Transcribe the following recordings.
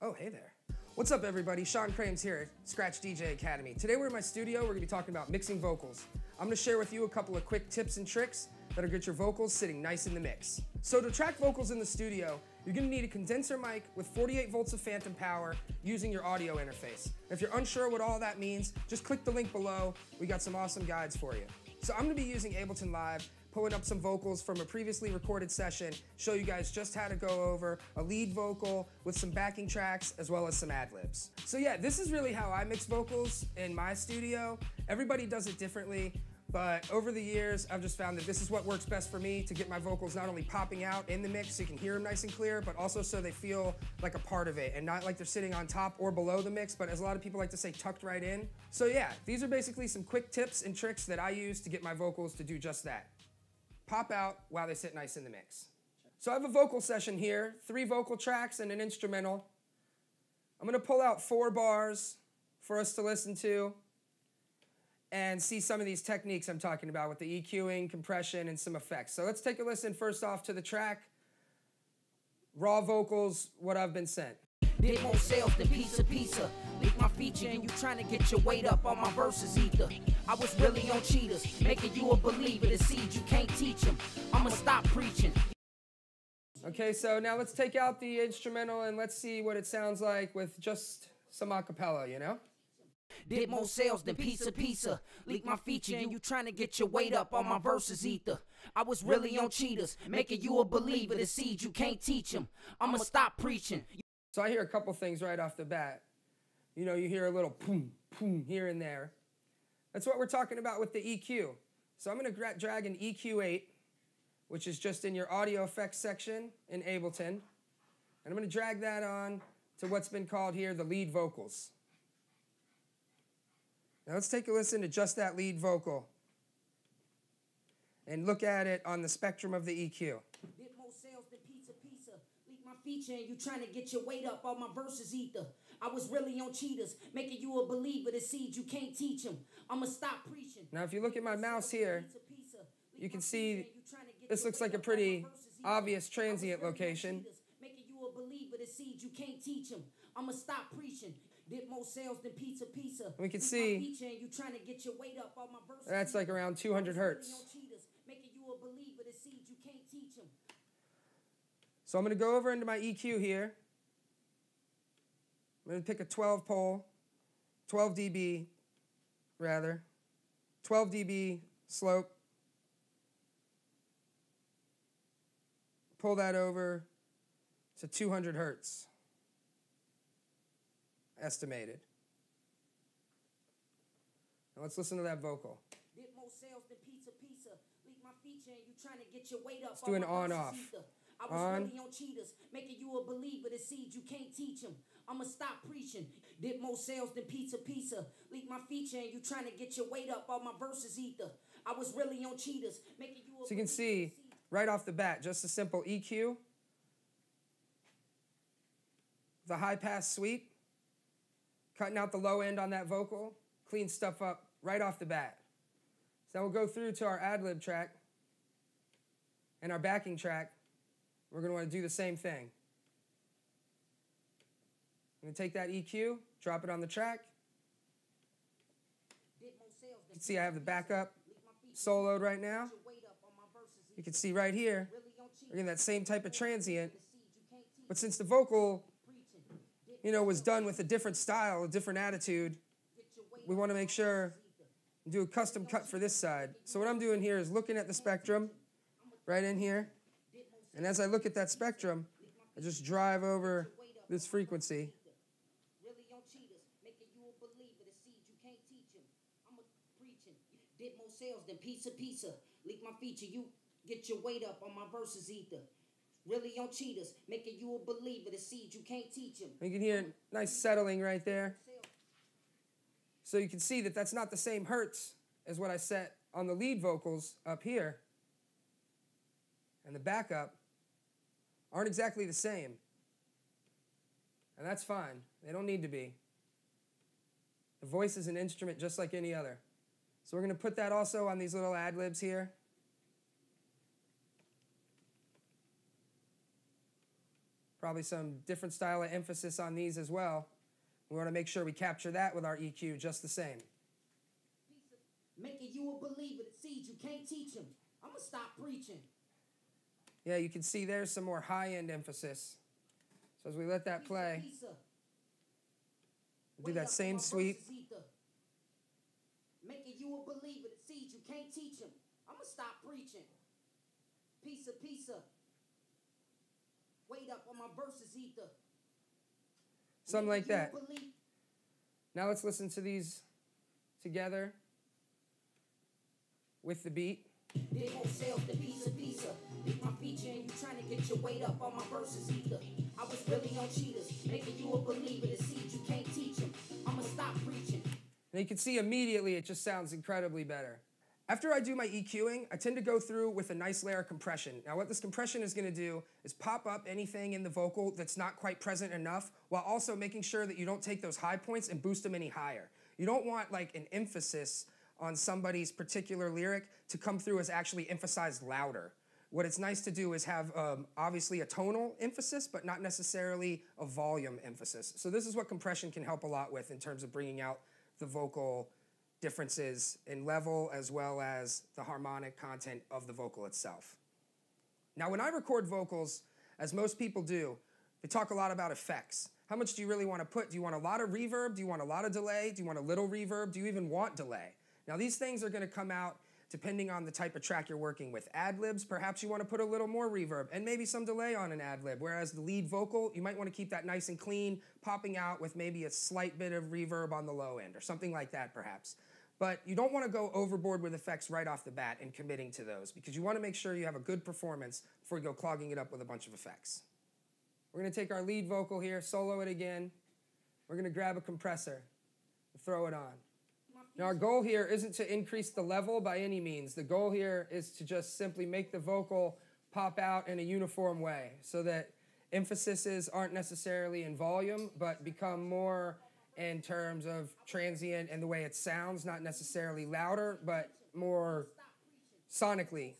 Oh, hey there. What's up, everybody? Sean Krames here at Scratch DJ Academy. Today we're in my studio. We're gonna be talking about mixing vocals. I'm gonna share with you a couple of quick tips and tricks that'll get your vocals sitting nice in the mix. So to track vocals in the studio, you're gonna need a condenser mic with 48 volts of phantom power using your audio interface. If you're unsure what all that means, just click the link below. We got some awesome guides for you. So I'm gonna be using Ableton Live, pulling up some vocals from a previously recorded session, show you guys just how to go over a lead vocal with some backing tracks as well as some ad-libs. So yeah, this is really how I mix vocals in my studio. Everybody does it differently, but over the years, I've just found that this is what works best for me to get my vocals not only popping out in the mix so you can hear them nice and clear, but also so they feel like a part of it and not like they're sitting on top or below the mix, but as a lot of people like to say, tucked right in. So yeah, these are basically some quick tips and tricks that I use to get my vocals to do just that. Pop out while they sit nice in the mix. So I have a vocal session here, 3 vocal tracks and an instrumental. I'm gonna pull out 4 bars for us to listen to and see some of these techniques I'm talking about with the EQing, compression, and some effects. So let's take a listen first off to the track, Raw Vocals, What I've Been Sent. Did more sales than pizza. Leak my feature and you trying to get your weight up on my verses either. I was really on cheaters, making you a believer. The seed you can't teach them. I'ma stop preaching. Okay, so now let's take out the instrumental and let's see what it sounds like with just some acapella, you know? Did more sales than pizza. Leak my feature and you trying to get your weight up on my verses either. I was really on cheaters, making you a believer. The seed you can't teach them. I'ma stop preaching. So I hear a couple things right off the bat. You know, you hear a little boom, boom here and there. That's what we're talking about with the EQ. So I'm going to drag an EQ8, which is just in your audio effects section in Ableton. And I'm going to drag that on to what's been called here the lead vocals. Now let's take a listen to just that lead vocal and look at it on the spectrum of the EQ. Did more sales than pizza. Leak my feature and you trying to get your weight up on my verses either. I was really on cheaters, making you a believer. The seed you can't teach them. I'ma stop preaching. Now if you look at my mouse here, you can see this looks like a pretty obvious transient location. Making you a believer. The seed you can't teach them. I'ma stop preaching. Did more sales than pizza. We can see that's like around 200 hertz. So I'm going to go over into my EQ here. I'm going to pick a 12 dB slope. Pull that over to 200 hertz. Estimated. Now let's listen to that vocal. Did more sales than pizza. Leak my feature and you trying to get your weight up. Let's do an on-off. I was really on cheaters, making you a believer. The seed you can't teach them. I'ma stop preaching. Did more sales than pizza. Leak my feature and you trying to get your weight up on my verses either. I was really on cheaters, making you a So you can see right off the bat, just a simple EQ, the high pass sweep, cutting out the low end on that vocal, clean stuff up right off the bat. So now we'll go through to our ad-lib track and our backing track. We're going to want to do the same thing. I'm going to take that EQ, drop it on the track. You can see I have the backup soloed right now. You can see right here, we're getting that same type of transient. But since the vocal, you know, was done with a different style, a different attitude, we want to make sure and do a custom cut for this side. So what I'm doing here is looking at the spectrum right in here. And as I look at that spectrum, I just drive over this frequency. Really on cheaters, making you a believer. The seed you can't teach them. I'm preaching. Did more sales than pizza. Leak my feature, you get your weight up on my verses either. Really on cheaters, making you a believer. The seed you can't teach them. You can hear nice settling right there. So you can see that that's not the same hertz as what I set on the lead vocals up here. And the backup aren't exactly the same. And that's fine. They don't need to be. The voice is an instrument just like any other. So we're going to put that also on these little ad-libs here. Probably some different style of emphasis on these as well. We want to make sure we capture that with our EQ just the same. Making you a believer that seeds you can't teach them. I'm going to stop preaching. Yeah, you can see there's some more high-end emphasis. So as we let that play, do that same sweep. Making you a believer that seeds you can't teach them. I'm going to stop preaching. Piece of pizza. Wait up on my verses, ether. Something like that. Now let's listen to these together with the beat. They won't sell the piece of pizza. Leave my feature and you trying to get your weight up on my verses, ether. I was really on cheaters, making you a believer that seeds you can't teach them. I'm going to stop preaching. And you can see immediately it just sounds incredibly better. After I do my EQing, I tend to go through with a nice layer of compression. Now what this compression is going to do is pop up anything in the vocal that's not quite present enough, while also making sure that you don't take those high points and boost them any higher. You don't want like an emphasis on somebody's particular lyric to come through as actually emphasized louder. What it's nice to do is have obviously a tonal emphasis, but not necessarily a volume emphasis. So this is what compression can help a lot with in terms of bringing out the vocal differences in level as well as the harmonic content of the vocal itself. Now when I record vocals, as most people do, they talk a lot about effects. How much do you really want to put? Do you want a lot of reverb? Do you want a lot of delay? Do you want a little reverb? Do you even want delay? Now these things are going to come out depending on the type of track you're working with. Ad-libs, perhaps you want to put a little more reverb and maybe some delay on an ad-lib, whereas the lead vocal, you might want to keep that nice and clean, popping out with maybe a slight bit of reverb on the low end or something like that perhaps. But you don't want to go overboard with effects right off the bat and committing to those because you want to make sure you have a good performance before you go clogging it up with a bunch of effects. We're going to take our lead vocal here, solo it again. We're going to grab a compressor and throw it on. Now our goal here isn't to increase the level by any means. The goal here is to just simply make the vocal pop out in a uniform way so that emphases aren't necessarily in volume but become more in terms of transient and the way it sounds, not necessarily louder but more sonically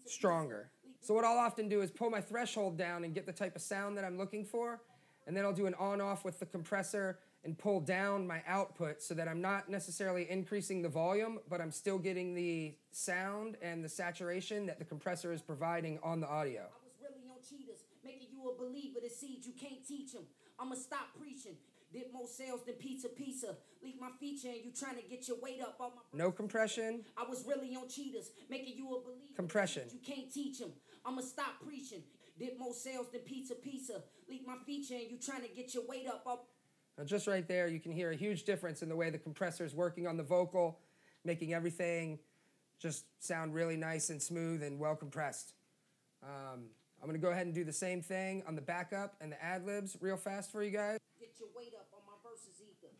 stronger. So what I'll often do is pull my threshold down and get the type of sound that I'm looking for, and then I'll do an on-off with the compressor and pull down my output so that I'm not necessarily increasing the volume, but I'm still getting the sound and the saturation that the compressor is providing on the audio. I was really on cheaters, making you a believer that seeds you can't teach them. I'ma stop preaching. Did more sales than pizza. Leave my feature and you trying to get your weight up on my... No compression. I was really on cheaters, making you a believer. Compression. You can't teach them. I'ma stop preaching. Did more sales than pizza. Leave my feature and you trying to get your weight up. Now just right there, you can hear a huge difference in the way the compressor is working on the vocal, making everything just sound really nice and smooth and well compressed. I'm going to go ahead and do the same thing on the backup and the ad-libs real fast for you guys. Get your weight up on my verses, ether.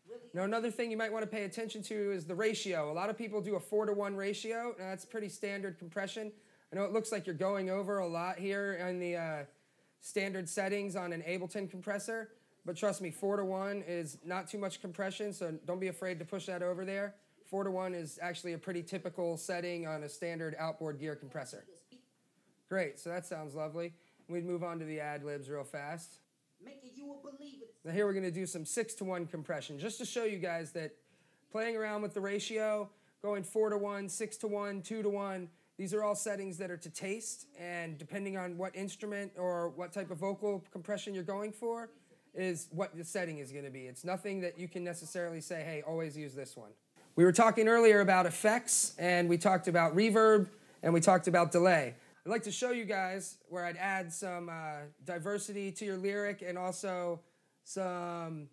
Really? Now another thing you might want to pay attention to is the ratio. A lot of people do a 4-to-1 ratio. Now that's pretty standard compression. I know it looks like you're going over a lot here in the standard settings on an Ableton compressor, but trust me, 4-to-1 is not too much compression, so don't be afraid to push that over there. 4-to-1 is actually a pretty typical setting on a standard outboard gear compressor. Great, so that sounds lovely. We'd move on to the ad-libs real fast. Making you a believer. Now here we're going to do some 6-to-1 compression, just to show you guys that playing around with the ratio, going 4-to-1, 6-to-1, 2-to-1, these are all settings that are to taste, and depending on what instrument or what type of vocal compression you're going for, is what the setting is going to be. It's nothing that you can necessarily say, hey, always use this one. We were talking earlier about effects, and we talked about reverb, and we talked about delay. I'd like to show you guys where I'd add some diversity to your lyric and also some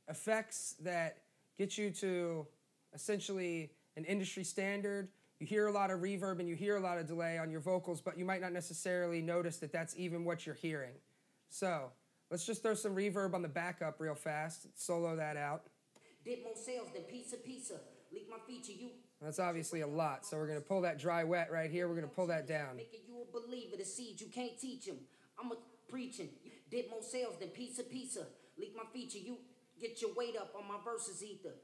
effects that get you to essentially an industry standard. You hear a lot of reverb and you hear a lot of delay on your vocals, but you might not necessarily notice that that's even what you're hearing. So let's just throw some reverb on the backup real fast. Solo that out. Did more sales than pizza. Leave my feature, you... That's obviously a lot, so we're going to pull that dry wet right here. We're going to pull that down. Making you a believer, the seeds you can't teach them. I'm a preaching. Did more sales than pizza. Leave my feature, you get your weight up on my verses, ether.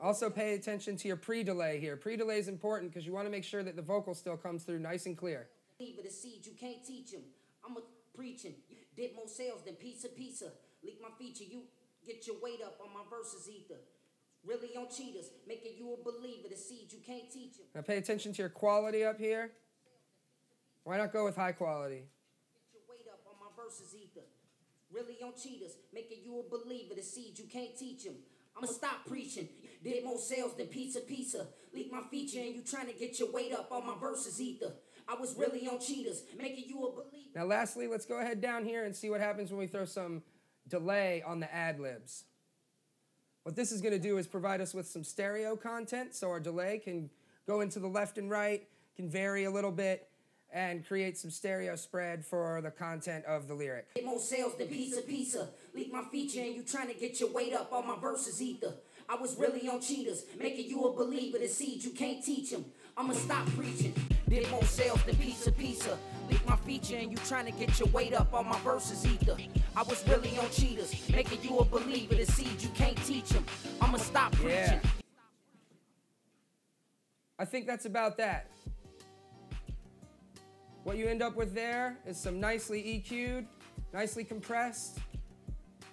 Also pay attention to your pre-delay here. Pre-delay is important because you want to make sure that the vocal still comes through nice and clear. Believer, the seeds you can't teach them. I'm a preaching. Did more sales than pizza. Leak my feature, you get your weight up on my verses ether. Really on cheaters, making you a believer. The seed you can't teach them. Now pay attention to your quality up here. Why not go with high quality? Get your weight up on my verses ether. Really on cheaters, making you a believer. The seed you can't teach them. I'ma stop preaching. Did more sales than pizza. Leak my feature and you trying to get your weight up on my verses ether. I was really on cheaters, making you a believer. Now lastly, let's go ahead down here and see what happens when we throw some delay on the ad-libs. What this is going to do is provide us with some stereo content, so our delay can go into the left and right, can vary a little bit, and create some stereo spread for the content of the lyric. Did more sales than pizza. Leak my feature and you trying to get your weight up on my verses ether. I was really on cheaters, making you a believer. The seed you can't teach them. I'ma stop preaching. Did more sales than pizza. Leak my feature and you trying to get your weight up on my verses ether. I was really on cheaters, making you a believer. The seed you can't teach them. I'ma stop preaching. Yeah. I think that's about that. What you end up with there is some nicely EQ'd, nicely compressed,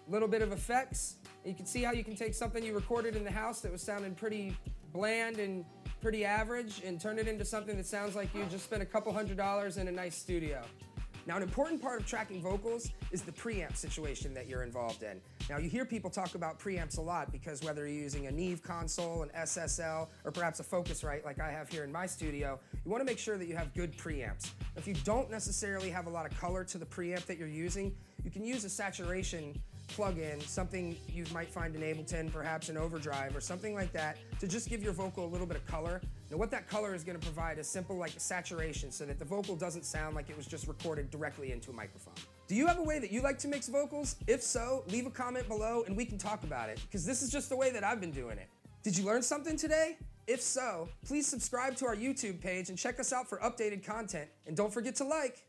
little bit of effects. And you can see how you can take something you recorded in the house that was sounding pretty bland and pretty average and turn it into something that sounds like you just spent a couple $100s in a nice studio. Now, an important part of tracking vocals is the preamp situation that you're involved in. Now, you hear people talk about preamps a lot because whether you're using a Neve console, an SSL, or perhaps a Focusrite like I have here in my studio, you want to make sure that you have good preamps. If you don't necessarily have a lot of color to the preamp that you're using, you can use a saturation plug-in, something you might find in Ableton, perhaps in Overdrive or something like that, to just give your vocal a little bit of color. Now what that color is going to provide is simple like saturation so that the vocal doesn't sound like it was just recorded directly into a microphone. Do you have a way that you like to mix vocals? If so, leave a comment below and we can talk about it, because this is just the way that I've been doing it. Did you learn something today? If so, please subscribe to our YouTube page and check us out for updated content. And don't forget to like.